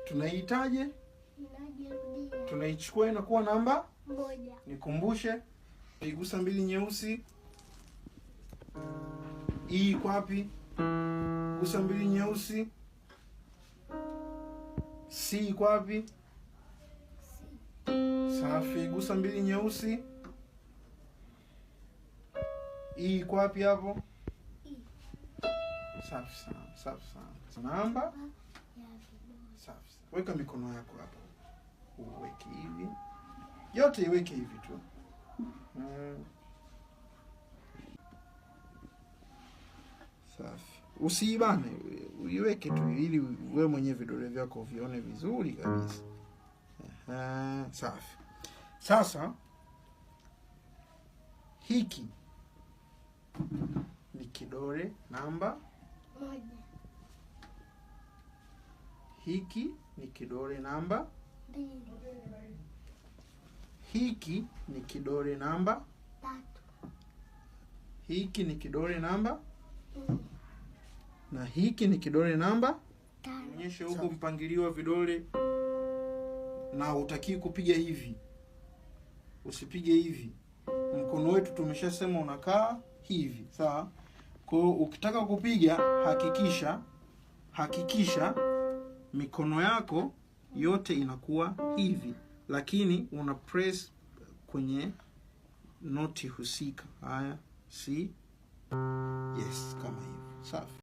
Tunaihitaje? Tunaichukua inakuwa namba 1. Nikumbushe, igusa 2 nyeusi. Hii iko wapi? Gusa 2 nyeusi. C iko wapi? Safi, gusa 2 nyeusi. Hii iko wapi hapo? Safi sana, safi sana. Namba? Safi. Weka mikono yako hapo. Uweke hivi. Yote iweke hivi tu. Safi. Usiibane, uiweke tu ili wewe mwenyewe vidole vyako vione vizuri kabisa. Safi. Sasa hiki ni kidole namba 1. Hiki ni kidole namba 2. Hiki ni kidole namba 3. Hiki ni kidole namba 4. na hiki ni kidole namba 5. Onyesha huko mpangilio wa vidole, na utaki kupiga hivi. Usipige hivi. Mkono wetu tumeshasema unakaa hivi, sawa? Kwa hiyo ukitaka kupiga hakikisha mikono yako yote inakuwa hivi, lakini una press kwenye noti husika. Haya, si? Yes, kama hivi. Safi.